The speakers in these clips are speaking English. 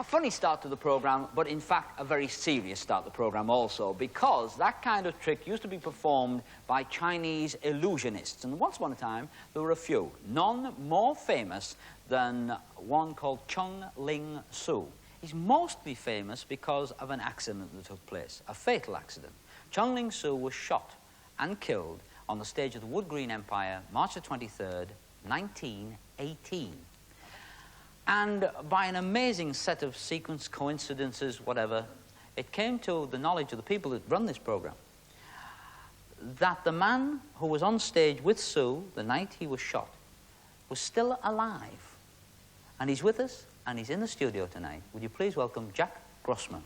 funny start to the programme, but in fact a very serious start to the programme also, because that kind of trick used to be performed by Chinese illusionists. And once upon a time, there were a few, none more famous than one called Chung Ling Soo. He's mostly famous because of an accident that took place, a fatal accident. Chung Ling Soo was shot and killed on the stage of the Wood Green Empire, March the 23rd, 1918. And by an amazing set of sequence, coincidences, whatever, it came to the knowledge of the people that run this program that the man who was on stage with Soo the night he was shot was still alive. And he's with us, and he's in the studio tonight. Would you please welcome Jack Grossman.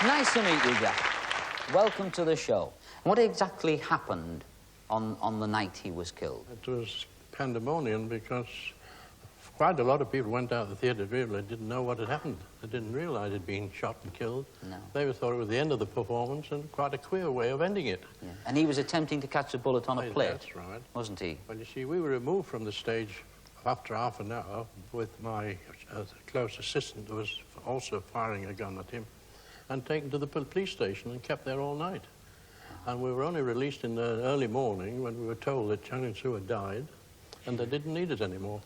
Nice to meet you, Jack. Welcome to the show. What exactly happened on the night he was killed? It was pandemonium because quite a lot of people went out of the theatre really didn't know what had happened. They didn't realise he'd been shot and killed. No. They thought it was the end of the performance and quite a queer way of ending it. Yeah. And he was attempting to catch a bullet on a plate. That's right. Wasn't he? Well, you see, we were removed from the stage after half an hour with my close assistant who was also firing a gun at him, and taken to the police station and kept there all night. And we were only released in the early morning when we were told that Chung Ling Soo had died and they didn't need us anymore.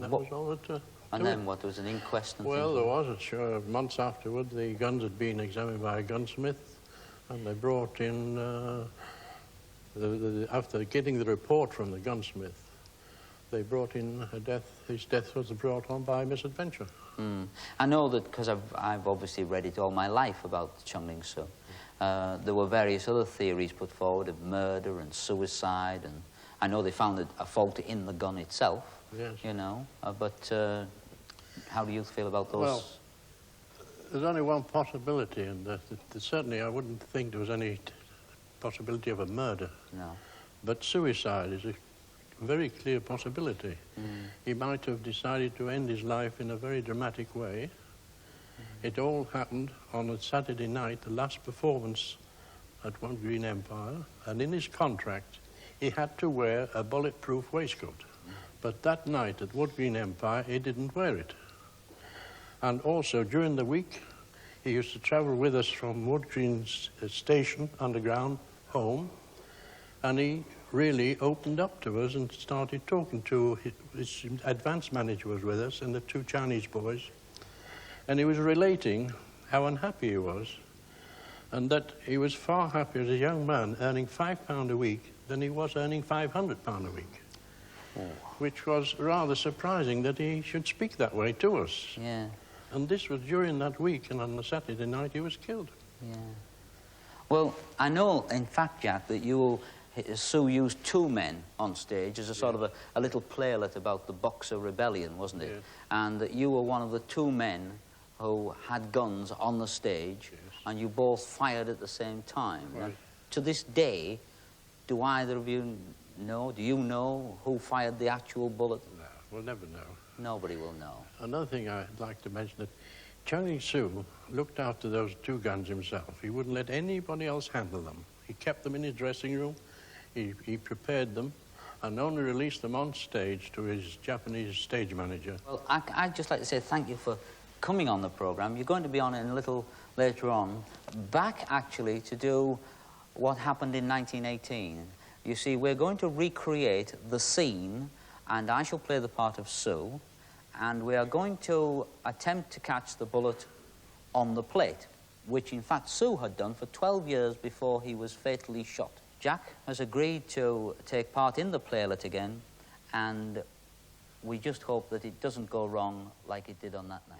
That was all that... And then what, there was an inquest and Well, there was. Sure, months afterward, the guns had been examined by a gunsmith, and they brought in, after getting the report from the gunsmith, they brought in a death. His death was brought on by misadventure. Mm. I know that because I've obviously read it all my life about Chung Ling Soo. There were various other theories put forward of murder and suicide, and I know they found a fault in the gun itself. Yes. You know, but how do you feel about those? Well, there's only one possibility, and certainly I wouldn't think there was any possibility of a murder. No. But suicide is a very clear possibility. Mm. He might have decided to end his life in a very dramatic way. It all happened on a Saturday night, the last performance at One Green Empire, and in his contract he had to wear a bulletproof waistcoat. But that night at Wood Green Empire he didn't wear it. And also during the week he used to travel with us from Wood Green station, underground, home, and he really opened up to us and started talking to his advance manager was with us and the two Chinese boys. And he was relating how unhappy he was, and that he was far happier as a young man earning £5 a week than he was earning £500 a week. Oh. Which was rather surprising that he should speak that way to us. Yeah. And this was during that week, and on the Saturday night he was killed. Yeah. Well, I know, in fact, Jack, that Soo used two men on stage as a sort of a little playlet about the Boxer Rebellion, wasn't it? Yes. And that you were one of the two men who had guns on the stage, yes, and you both fired at the same time. Right. Now, to this day, do either of you know, do you know who fired the actual bullet? No, we'll never know. Nobody will know. Another thing I'd like to mention, that Chung Ling Soo looked after those two guns himself. He wouldn't let anybody else handle them. He kept them in his dressing room, he prepared them, and only released them on stage to his Japanese stage manager. Well, I'd just like to say thank you for coming on the programme. You're going to be on it a little later on, back actually to do what happened in 1918. You see, we're going to recreate the scene, and I shall play the part of Soo, and we are going to attempt to catch the bullet on the plate, which in fact Soo had done for 12 years before he was fatally shot. Jack has agreed to take part in the playlet again, and we just hope that it doesn't go wrong like it did on that night.